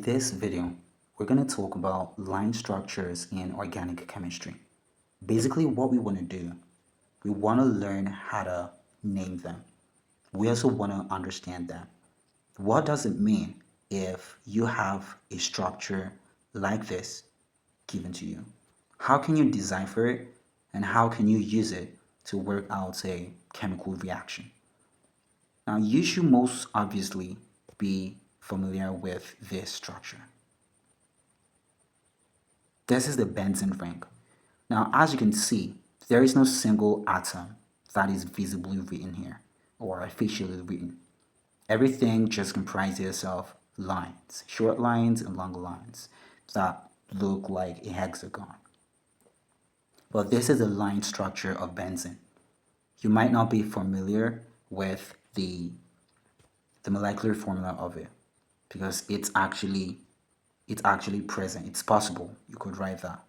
this video, we're going to talk about line structures in organic chemistry. Basically, what we want to do, we want to learn how to name them. We also want to understand them. What does it mean if you have a structure like this given to you? How can you decipher it and how can you use it to work out a chemical reaction? Now, you should most obviously be familiar with this structure. This is the benzene ring. Now, as you can see, there is no single atom that is visibly written here or officially written. Everything just comprises of lines, short lines and long lines that look like a hexagon. But this is the line structure of benzene. You might not be familiar with the molecular formula of it because it's actually present. It's possible you could write that.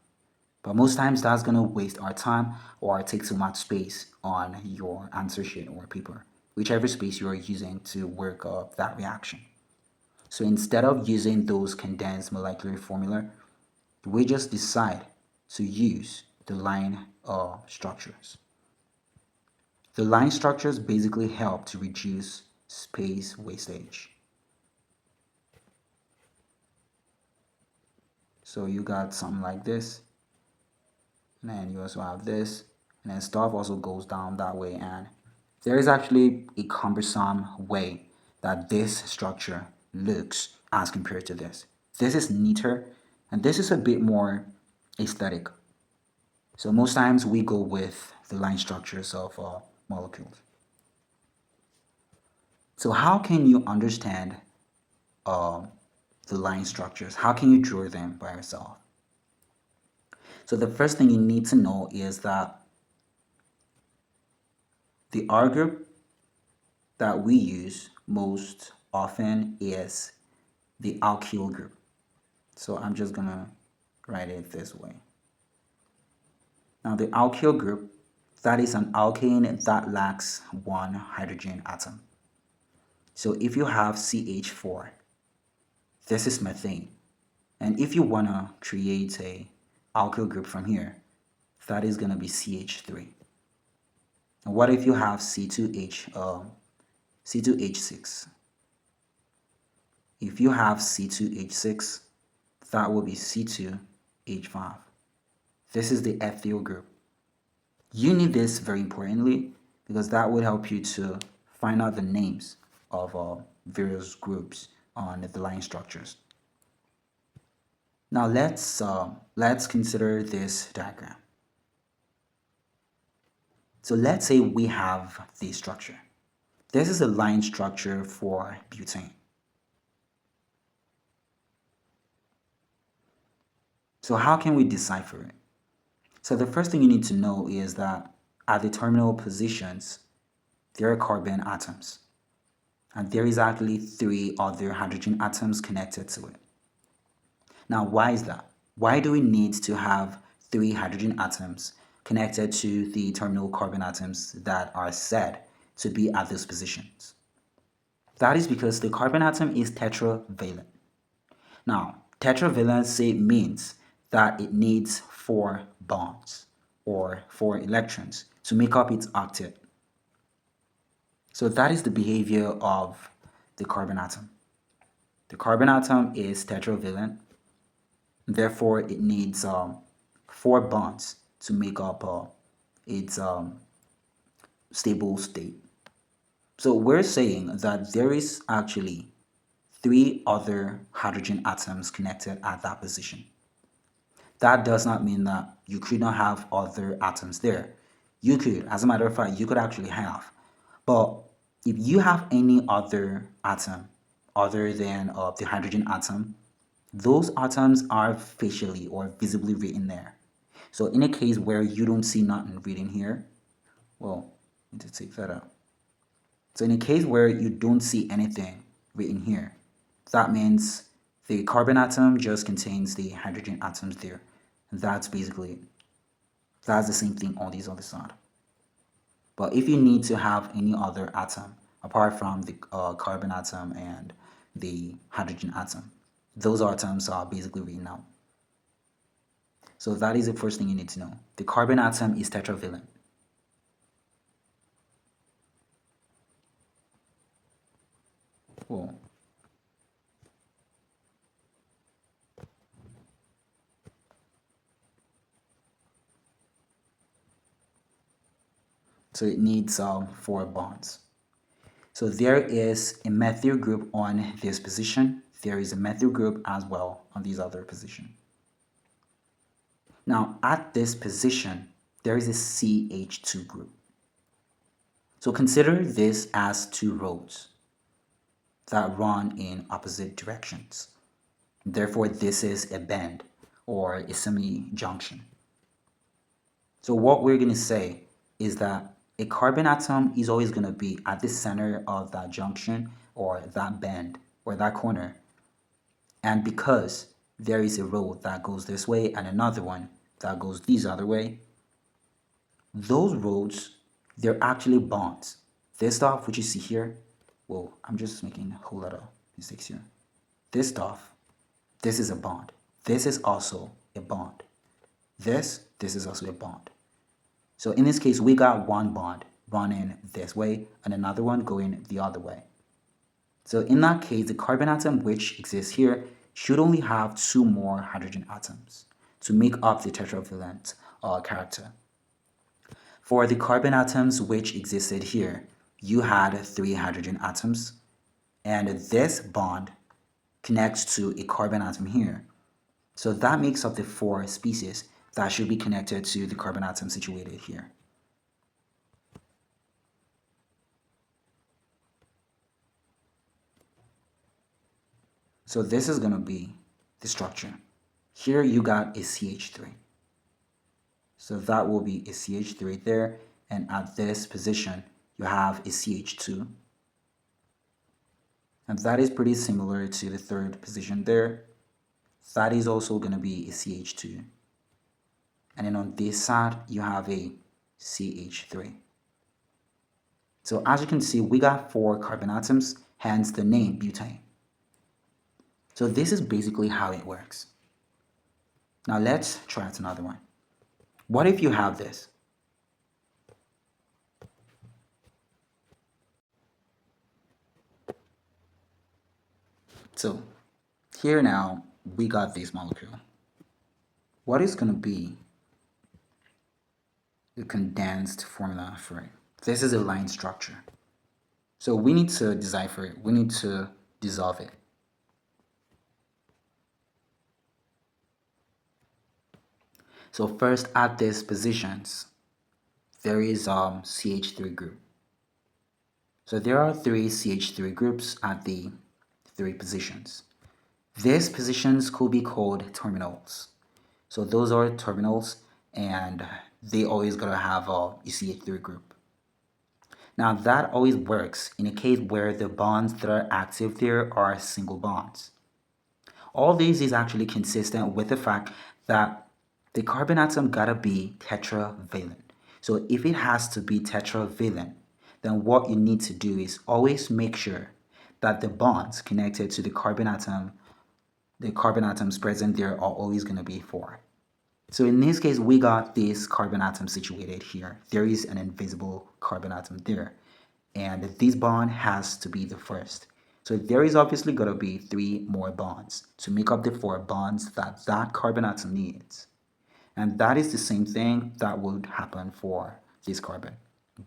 But most times that's going to waste our time or take too much space on your answer sheet or paper, whichever space you are using to work up that reaction. So instead of using those condensed molecular formula, we just decide to use the line structures. The line structures basically help to reduce space wastage. So you got something like this, and then you also have this, and then stuff also goes down that way, and there is actually a cumbersome way that this structure looks as compared to this. This is neater, and this is a bit more aesthetic. So most times we go with the line structures of molecules. So how can you understand the line structures? How can you draw them by yourself? So the first thing you need to know is that the R group that we use most often is the alkyl group. So I'm just gonna write it this way. Now the alkyl group, that is an alkane that lacks one hydrogen atom. So if you have CH4, this is methane. And if you wanna create a alkyl group from here, that is gonna be CH3. And what if you have C2H6? If you have C2H6, that will be C2H5. This is the ethyl group. You need this very importantly because that would help you to find out the names of various groups on the line structures. Now let's consider this diagram. So let's say we have this structure. This is a line structure for butane. So how can we decipher it? So the first thing you need to know is that at the terminal positions, there are carbon atoms. And there is actually 3 other hydrogen atoms connected to it. Now, why is that? Why do we need to have 3 hydrogen atoms connected to the terminal carbon atoms that are said to be at those positions? That is because the carbon atom is tetravalent. Now, tetravalency means that it needs 4 bonds or 4 electrons to make up its octet. So that is the behavior of the carbon atom. The carbon atom is tetravalent, therefore it needs 4 bonds to make up its stable state. So we're saying that there is actually 3 other hydrogen atoms connected at that position. That does not mean that you could not have other atoms there. You could, as a matter of fact, you could actually have. But if you have any other atom other than the hydrogen atom, those atoms are facially or visibly written there. So in a case where you don't see nothing written here, well, I need to take that out. So in a case where you don't see anything written here, that means the carbon atom just contains the hydrogen atoms there. And that's basically it. That's the same thing on this other side. But if you need to have any other atom apart from the carbon atom and the hydrogen atom, those atoms are basically written out. So that is the first thing you need to know. The carbon atom is tetravalent. Cool. So it needs 4 bonds. So there is a methyl group on this position. There is a methyl group as well on this other position. Now at this position, there is a CH2 group. So consider this as 2 roads that run in opposite directions. Therefore, this is a bend or a semi-junction. So what we're going to say is that a carbon atom is always going to be at the center of that junction or that bend or that corner. And because there is a road that goes this way and another one that goes this other way, those roads, they're actually bonds. This stuff which you see here, well, I'm just making a whole lot of mistakes here. This stuff, this is a bond. This is also a bond. This is also a bond. So in this case, we got one bond running this way and another one going the other way. So in that case, the carbon atom which exists here should only have 2 more hydrogen atoms to make up the tetravalent character. For the carbon atoms which existed here, you had 3 hydrogen atoms, and this bond connects to a carbon atom here. So that makes up the 4 species that should be connected to the carbon atom situated here. So this is going to be the structure. Here you got a CH3. So that will be a CH3 there, and at this position you have a CH2. And that is pretty similar to the third position there. That is also going to be a CH2. And then on this side you have a CH3. So as you can see, we got 4 carbon atoms, hence the name butane. So this is basically how it works. Now let's try out another one. What if you have this? So here now we got this molecule. What is going to be the condensed formula for it? This is a line structure. So we need to decipher it. We need to dissolve it. So first at these positions, there is CH3 group. So there are 3 CH3 groups at the 3 positions. These positions could be called terminals. So those are terminals, and they always gotta have a CH3 group. Now that always works in a case where the bonds that are active there are single bonds. All this is actually consistent with the fact that the carbon atom gotta be tetravalent. So if it has to be tetravalent, then what you need to do is always make sure that the bonds connected to the carbon atoms present there are always going to be 4. So in this case, we got this carbon atom situated here. There is an invisible carbon atom there, and this bond has to be the first. So there is obviously going to be 3 more bonds to make up the 4 bonds that that carbon atom needs. And that is the same thing that would happen for this carbon.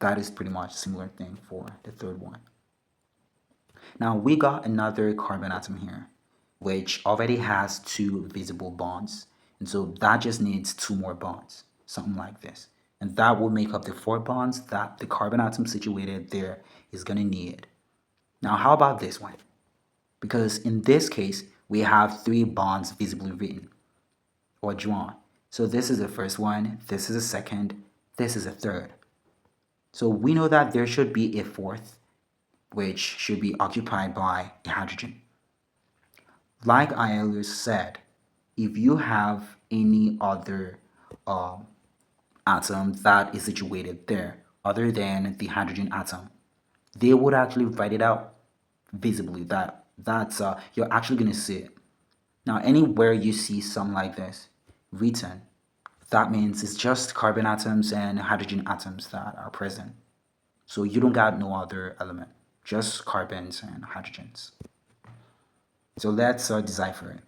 That is pretty much a similar thing for the third one. Now we got another carbon atom here, which already has 2 visible bonds. And so that just needs 2 more bonds, something like this. And that will make up the 4 bonds that the carbon atom situated there is going to need. Now how about this one? Because in this case, we have 3 bonds visibly written or drawn. So this is the first one, this is the second, this is a third. So we know that there should be a 4th, which should be occupied by a hydrogen. Like I earlier said, if you have any other atom that is situated there other than the hydrogen atom, they would actually write it out visibly. That's you're actually going to see it. Now, anywhere you see something like this written, that means it's just carbon atoms and hydrogen atoms that are present. So you don't got no other element, just carbons and hydrogens. So let's decipher it.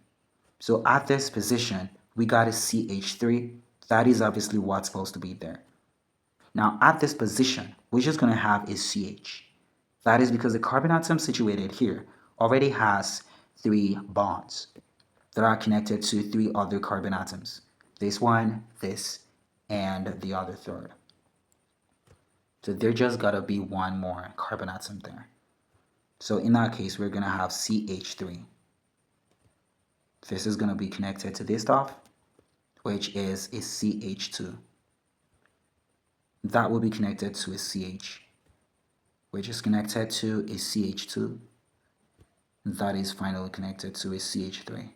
So at this position, we got a CH3. That is obviously what's supposed to be there. Now at this position, we're just going to have a CH. That is because the carbon atom situated here already has 3 bonds that are connected to 3 other carbon atoms. This one, this, and the other third. So there just gotta be one more carbon atom there. So in that case, we're gonna have CH3. This is gonna be connected to this stuff, which is a CH2. That will be connected to a CH, which is connected to a CH2. That is finally connected to a CH3.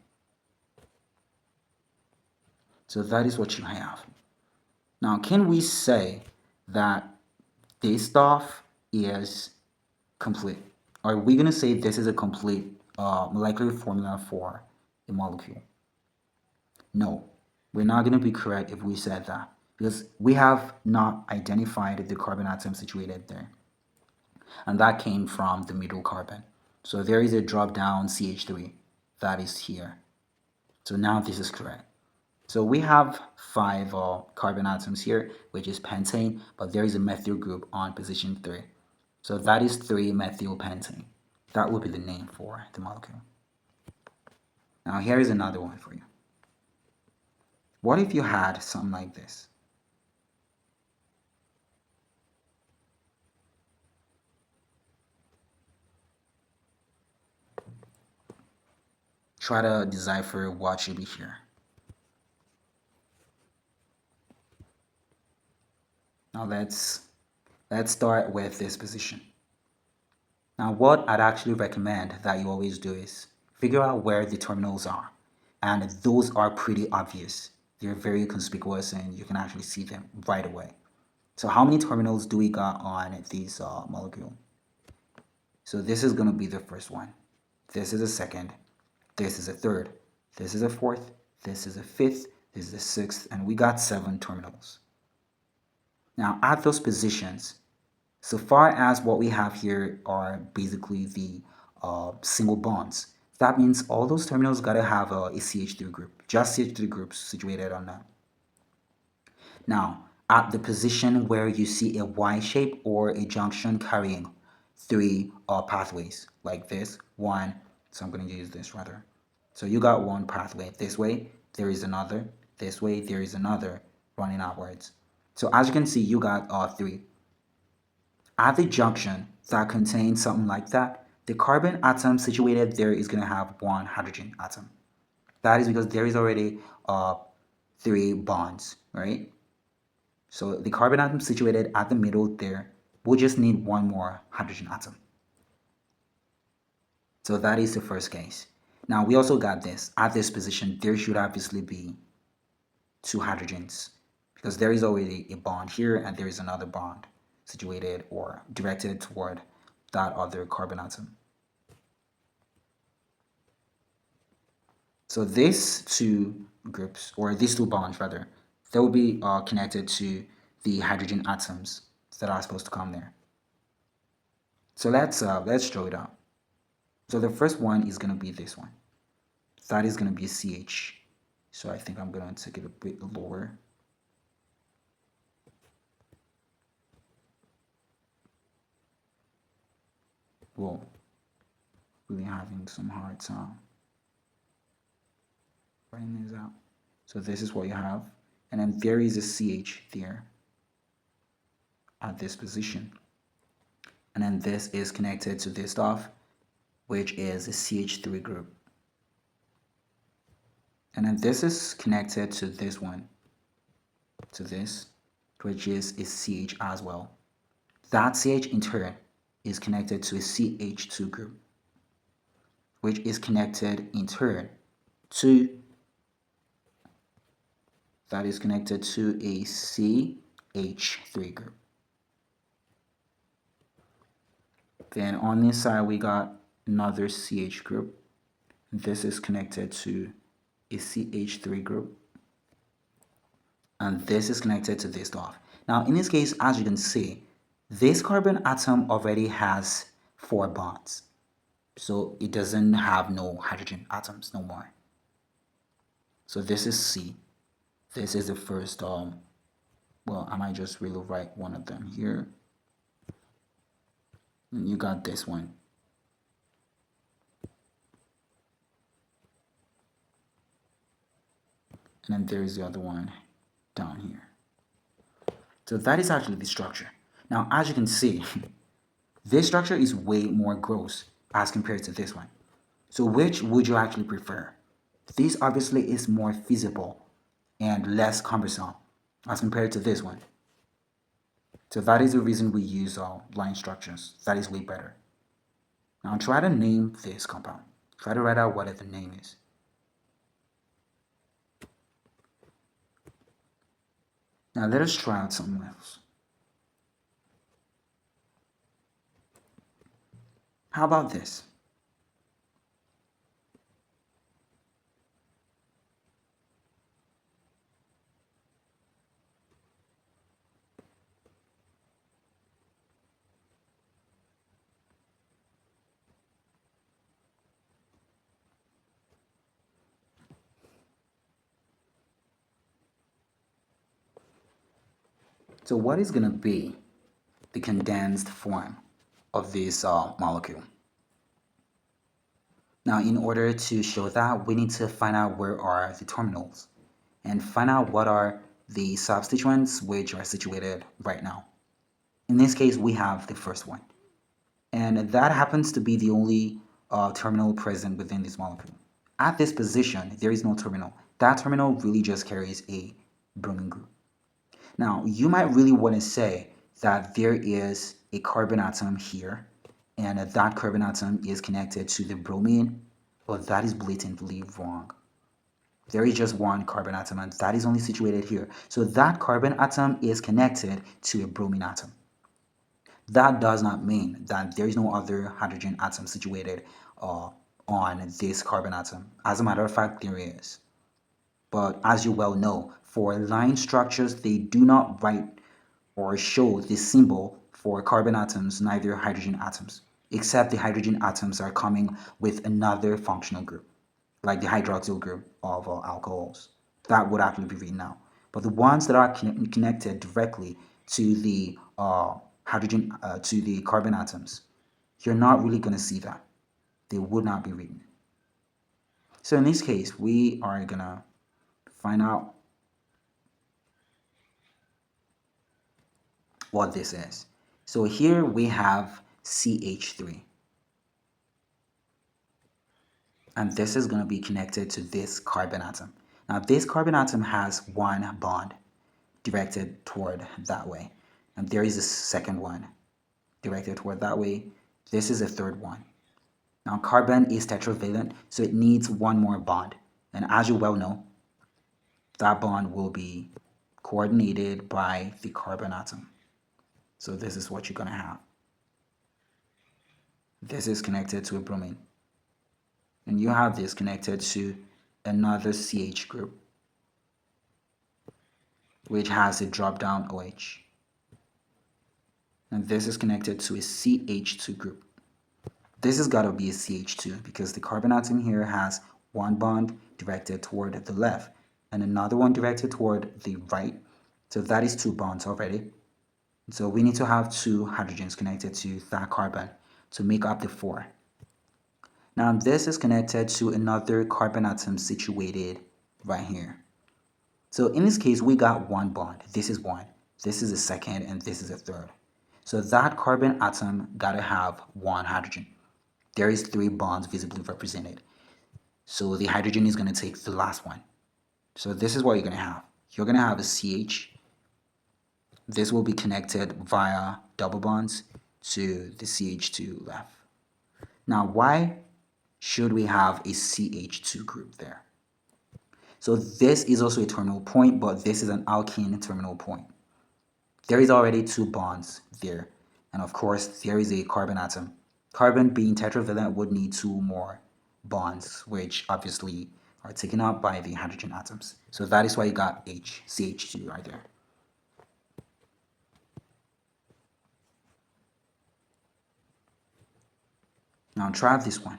So that is what you have. Now, can we say that this stuff is complete? Are we going to say this is a complete molecular formula for a molecule? No, we're not going to be correct if we said that, because we have not identified the carbon atom situated there. And that came from the middle carbon. So there is a drop down CH3 that is here. So now this is correct. So we have 5 carbon atoms here, which is pentane, but there is a methyl group on position 3. So that is 3-methylpentane. That would be the name for the molecule. Now here is another one for you. What if you had something like this? Try to decipher what should be here. Now let's start with this position. Now what I'd actually recommend that you always do is figure out where the terminals are. And those are pretty obvious. They're very conspicuous and you can actually see them right away. So how many terminals do we got on this molecule? So this is going to be the first one. This is a second. This is a third. This is a fourth. This is a fifth. This is a sixth. And we got 7 terminals. Now at those positions, so far as what we have here are basically the single bonds. That means all those terminals got to have a CH3 group, just CH3 groups situated on that. Now, at the position where you see a Y shape or a junction carrying 3 pathways, like this, one, so I'm going to use this rather. So you got one pathway this way, there is another, this way, there is another running outwards. So as you can see, you got 3. At the junction that contains something like that, the carbon atom situated there is going to have 1 hydrogen atom. That is because there is already 3 bonds, right? So the carbon atom situated at the middle there will just need 1 more hydrogen atom. So that is the first case. Now we also got this. At this position, there should obviously be 2 hydrogens because there is already a bond here and there is another bond situated or directed toward that other carbon atom. So these 2 groups, or these 2 bonds rather, they will be connected to the hydrogen atoms that are supposed to come there. So let's draw it out. So the first one is going to be this one. That is going to be a CH. So I think I'm going to take it a bit lower. Whoa, really having some hard time writing this out. So this is what you have. And then there is a CH there at this position. And then this is connected to this stuff, which is a CH3 group. And then this is connected to this one, to this, which is a CH as well. That CH in turn is connected to a CH2 group, which is connected in turn to, that is connected to a CH3 group. Then on this side, we got another CH group. This is connected to a CH3 group, and this is connected to this stuff. Now, in this case, as you can see, this carbon atom already has 4 bonds. So it doesn't have no hydrogen atoms no more. So this is C. This is the first, well, I might just really write one of them here. And you got this one. And then there's the other one down here. So that is actually the structure. Now, as you can see, this structure is way more gross as compared to this one. So which would you actually prefer? This obviously is more feasible and less cumbersome as compared to this one. So that is the reason we use line structures. That is way better. Now try to name this compound. Try to write out what the name is. Now let us try out something else. How about this? So what is going to be the condensed form of this molecule? Now, in order to show that, we need to find out where are the terminals and find out what are the substituents which are situated right now. In this case, we have the first one. And that happens to be the only terminal present within this molecule. At this position, there is no terminal. That terminal really just carries a bromine group. Now, you might really want to say that there is a carbon atom here, and that carbon atom is connected to the bromine, but that is blatantly wrong. There is just one carbon atom, and that is only situated here. So that carbon atom is connected to a bromine atom. That does not mean that there is no other hydrogen atom situated on this carbon atom. As a matter of fact, there is. But as you well know, for line structures, they do not write or show the symbol for carbon atoms, neither hydrogen atoms, except the hydrogen atoms are coming with another functional group, like the hydroxyl group of alcohols. That would actually be written out. But the ones that are connected directly to the to the carbon atoms, you're not really going to see that. They would not be written. So in this case, we are going to find out what this is. So here we have CH3. And this is going to be connected to this carbon atom. Now this carbon atom has one bond directed toward that way. And there is a second one directed toward that way. This is a third one. Now carbon is tetravalent, so it needs one more bond. And as you well know, that bond will be coordinated by the carbon atom. So this is what you're going to have. This is connected to a bromine. And you have this connected to another CH group, which has a drop-down OH. And this is connected to a CH2 group. This has got to be a CH2 because the carbon atom here has one bond directed toward the left and another one directed toward the right. So that is 2 bonds already. So we need to have 2 hydrogens connected to that carbon to make up the 4. Now this is connected to another carbon atom situated right here. So in this case, we got one bond. This is one. This is a second, and this is a third. So that carbon atom gotta have one hydrogen. There is 3 bonds visibly represented. So the hydrogen is gonna take the last one. So this is what you're gonna have. You're gonna have a CH. This will be connected via double bonds to the CH2 left. Now, why should we have a CH2 group there? So this is also a terminal point, but this is an alkene terminal point. There is already 2 bonds there. And of course, there is a carbon atom. Carbon being tetravalent would need 2 more bonds, which obviously are taken up by the hydrogen atoms. So that is why you got CH2 right there. Now try this one.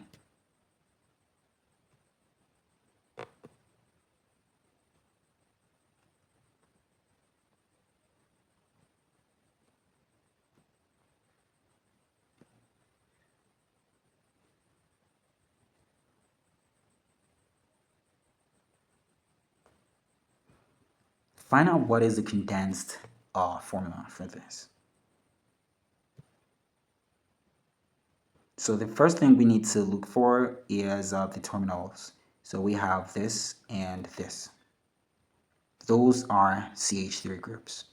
Find out what is the condensed formula for this. So the first thing we need to look for is the terminals. So we have this and this. Those are CH3 groups.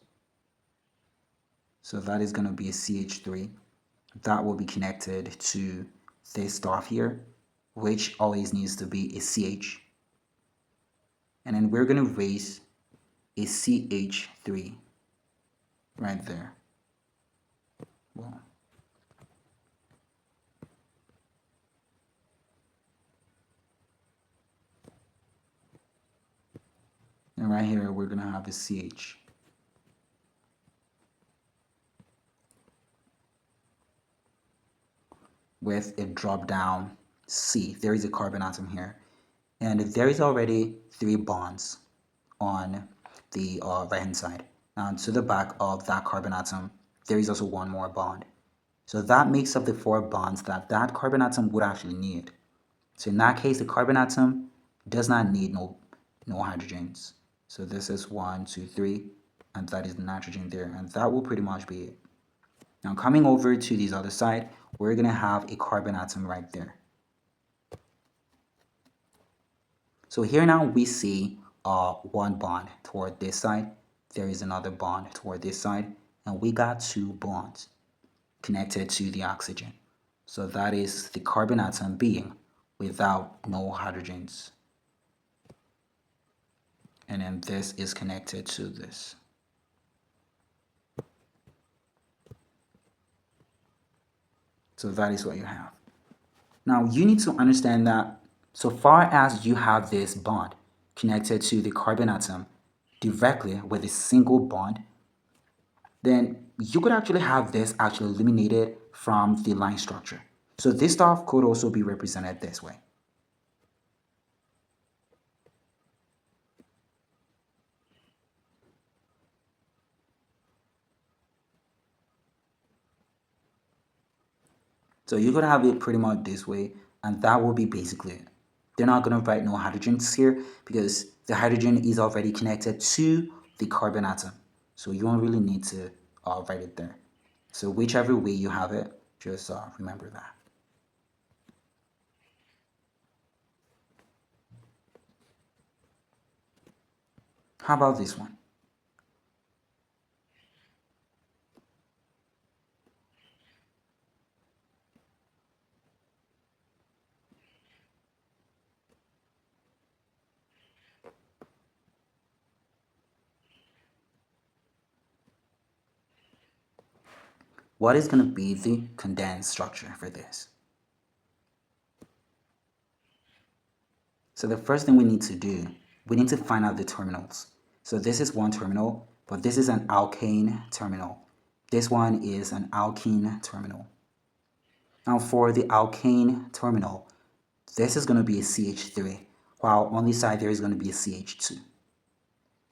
So that is going to be a CH3. That will be connected to this stuff here, which always needs to be a CH. And then we're going to raise a CH3 right there. Well, and right here we're going to have a CH. With a drop down C. There is a carbon atom here. And there is already 3 bonds on the right hand side. Now to the back of that carbon atom, there is also 1 more bond. So that makes up the 4 bonds that that carbon atom would actually need. So in that case, the carbon atom does not need no hydrogens. So this is 1, 2, 3, and that is the nitrogen there, and that will pretty much be it. Now coming over to this other side, we're gonna have a carbon atom right there. So here now we see 1 bond toward this side. There is another bond toward this side, and we got 2 bonds connected to the oxygen. So that is the carbon atom being without no hydrogens. And then this is connected to this. So that is what you have. Now you need to understand that so far as you have this bond connected to the carbon atom directly with a single bond, then you could actually have this actually eliminated from the line structure. So this stuff could also be represented this way. So you could have it pretty much this way, and that will be basically it. They're not going to write no hydrogens here because the hydrogen is already connected to the carbon atom. So you don't really need to write it there. So whichever way you have it, just remember that. How about this one? What is going to be the condensed structure for this? So the first thing we need to do, we need to find out the terminals. So this is one terminal, but this is an alkane terminal. This one is an alkene terminal. Now for the alkane terminal, this is going to be a CH3, while on this side there is going to be a CH2.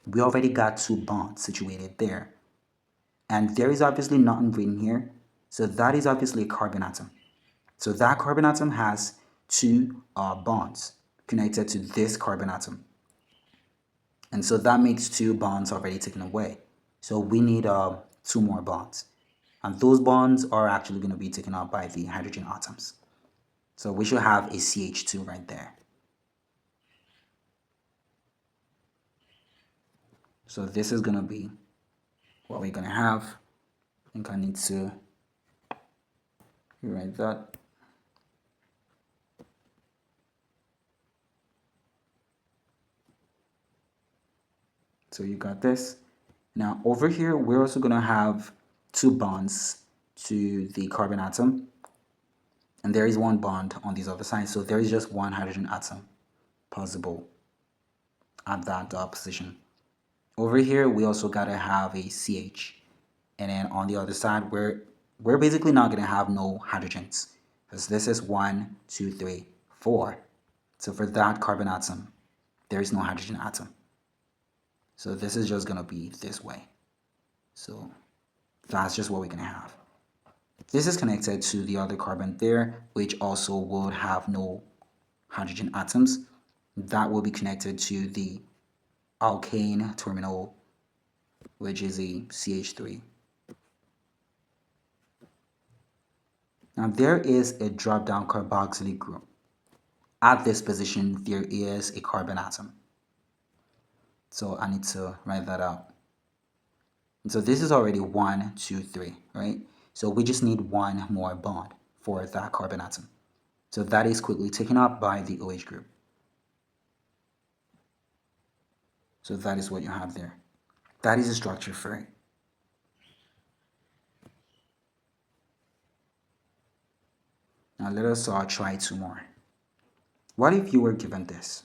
We already got 2 bonds situated there. And there is obviously nothing written here, so that is obviously a carbon atom. So that carbon atom has 2 bonds connected to this carbon atom. And so that makes 2 bonds already taken away. So we need 2 more bonds. And those bonds are actually going to be taken up by the hydrogen atoms. So we should have a CH2 right there. So this is going to be what we're going to have. I think I need to rewrite that. So you got this. Now over here, we're also going to have 2 bonds to the carbon atom. and there is one bond on this other side, so there is just one hydrogen atom possible at that position. Over here, we also gotta have a CH, and then on the other side, we're basically not gonna have no hydrogens, because this is 1, 2, 3, 4. So for that carbon atom, there is no hydrogen atom. So this is just gonna be this way. So that's just what we're gonna have. This is connected to the other carbon there, which also would have no hydrogen atoms. That will be connected to the alkane terminal, which is a CH3. Now there is a drop-down carboxylic group. At this position, there is a carbon atom. So I need to write that out. And so this is already 1, 2, 3, right? So we just need one more bond for that carbon atom. So that is quickly taken up by the OH group. So that is what you have there. That is the structure for it. Now let us try two more. What if you were given this?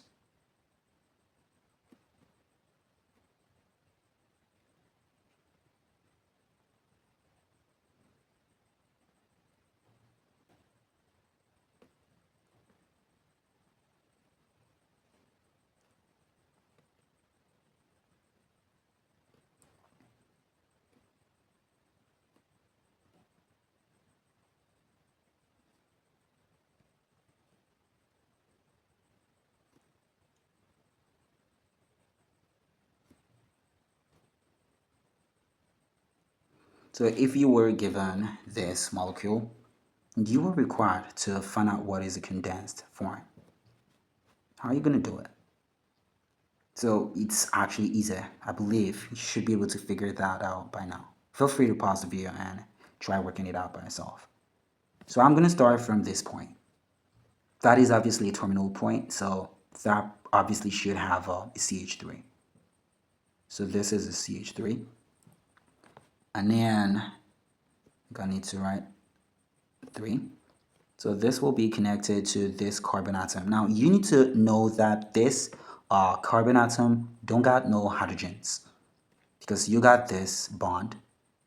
So if you were given this molecule, you were required to find out what is a condensed form. How are you going to do it? So it's actually easy. I believe you should be able to figure that out by now. Feel free to pause the video and try working it out by yourself. So I'm going to start from this point. That is obviously a terminal point, so that obviously should have a CH3. So this is a CH3. And then I'm going to need to write 3. So this will be connected to this carbon atom. Now you need to know that this carbon atom don't got no hydrogens, because you got this bond,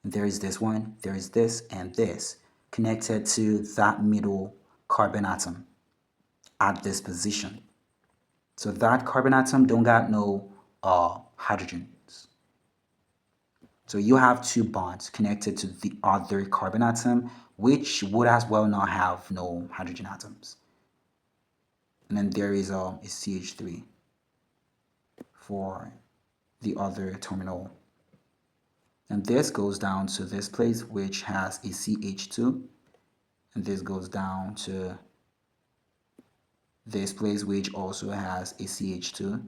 there is this one, there is this, and this connected to that middle carbon atom at this position. So that carbon atom don't got no hydrogens. So you have two bonds connected to the other carbon atom, which would as well not have no hydrogen atoms. And then there is a CH3 for the other terminal. And this goes down to this place, which has a CH2. And this goes down to this place, which also has a CH2.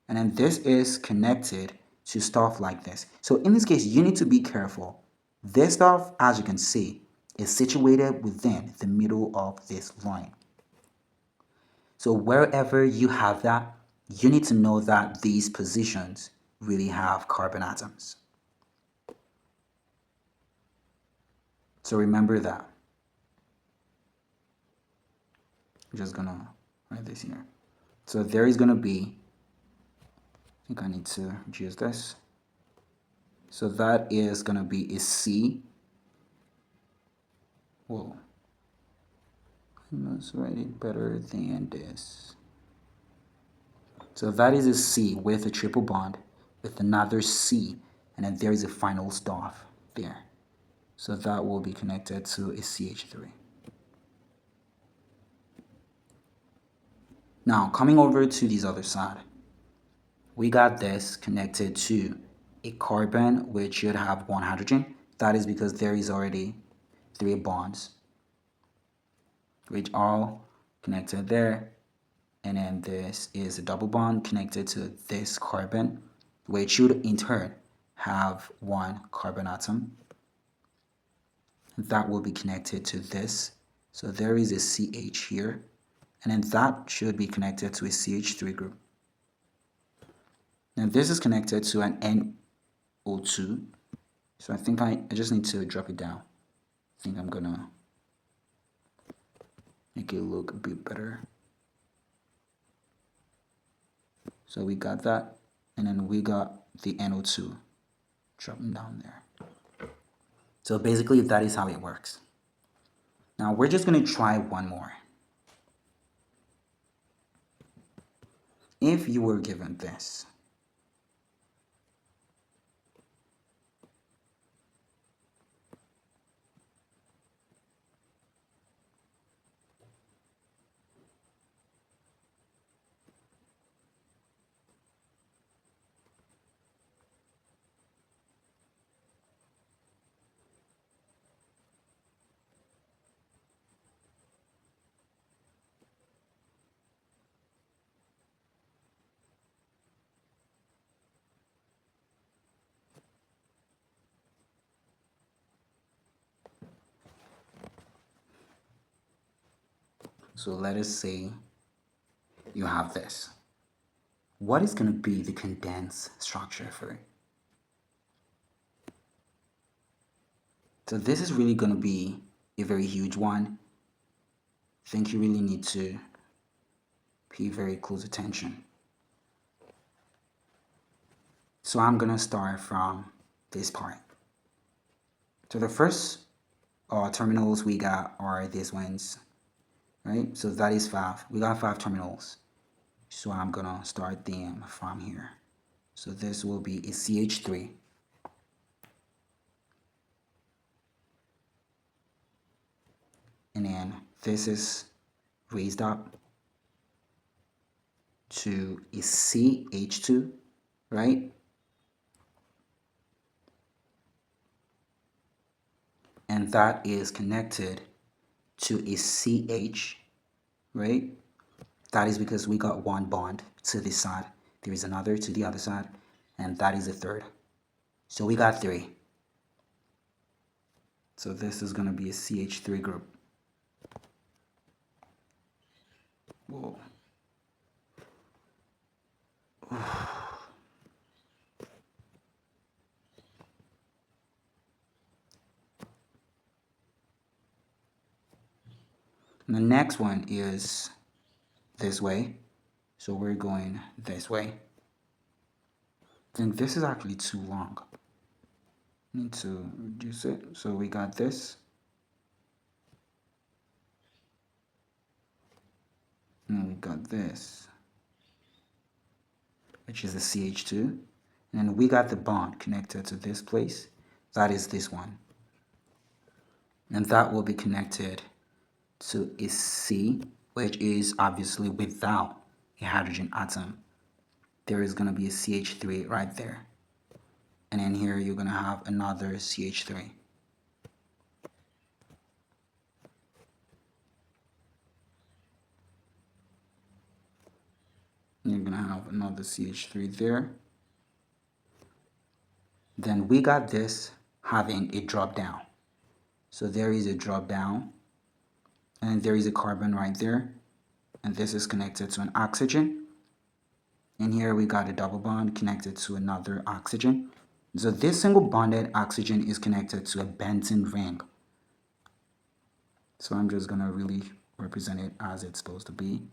And then this is connected to stuff like this. So in this case, you need to be careful. This stuff, as you can see, is situated within the middle of this line. So wherever you have that, you need to know that these positions really have carbon atoms. So remember that. I'm just gonna write this here. So there is gonna be, I think I need to reduce this. So that is gonna be a C. Whoa. I must write it better than this. So that is a C with a triple bond with another C, and then there is a final stop there. So that will be connected to a CH3. Now coming over to this other side, we got this connected to a carbon which should have one hydrogen. That is because there is already 3 bonds which are connected there, and then this is a double bond connected to this carbon, which should in turn have 1 carbon atom. That will be connected to this. So there is a CH here, and then that should be connected to a CH3 group. And this is connected to an NO2. So I think I just need to drop it down. I think I'm gonna make it look a bit better. So we got that, and then we got the NO2 dropping down there. So basically that is how it works. Now we're just going to try one more. If you were given this, so let us say you have this. What is going to be the condensed structure for it? So this is really going to be a very huge one. I think you really need to pay very close attention. So I'm going to start from this part. So the first terminals we got are these ones, right? So that is 5. We got 5 terminals. So I'm going to start them from here. So this will be a CH3. And then this is raised up to a CH2, right? And that is connected to a CH, right? That is because we got one bond to this side. There is another to the other side, and that is a third. So we got 3. So this is going to be a CH3 group. Whoa. And the next one is this way. So we're going this way. Then this is actually too long. Need to reduce it. So we got this. And we got this, which is the CH2. And then we got the bond connected to this place. That is this one. And that will be connected to a C, which is obviously without a hydrogen atom. There is going to be a CH3 right there. And then here you're going to have another CH3. You're going to have another CH3 there. Then we got this having a drop down. So there is a drop down, and there is a carbon right there, and this is connected to an oxygen. And here we got a double bond connected to another oxygen. So this single bonded oxygen is connected to a benzene ring. So I'm just going to really represent it as it's supposed to be.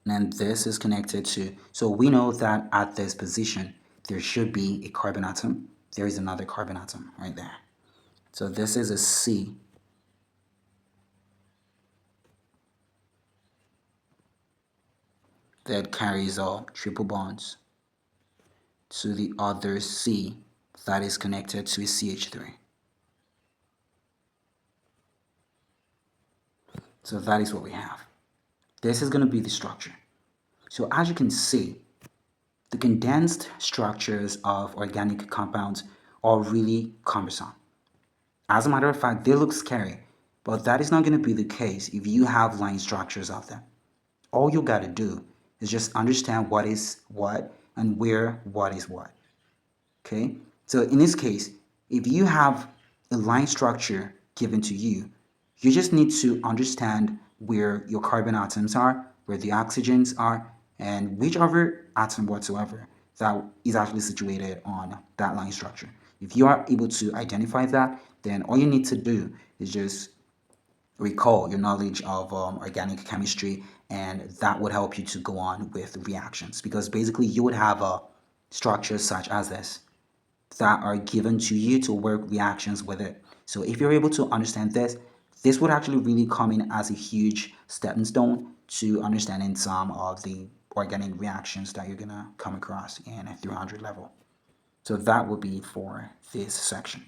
And this is connected to, so we know that at this position, there should be a carbon atom. There is another carbon atom right there. So this is a C. That carries all triple bonds to the other C that is connected to a CH3. So that is what we have. This is going to be the structure. So as you can see, the condensed structures of organic compounds are really cumbersome. As a matter of fact, they look scary, but that is not going to be the case if you have line structures of them. All you got to do is just understand what is what and where what is what. Okay? So in this case, if you have a line structure given to you, you just need to understand where your carbon atoms are, where the oxygens are, and whichever atom whatsoever that is actually situated on that line structure. If you are able to identify that, then all you need to do is just recall your knowledge of organic chemistry, and that would help you to go on with reactions, because basically you would have a structure such as this that are given to you to work reactions with it. So if you're able to understand this, this would actually really come in as a huge stepping stone to understanding some of the organic reactions that you're gonna come across in a 300 level. So that would be for this section.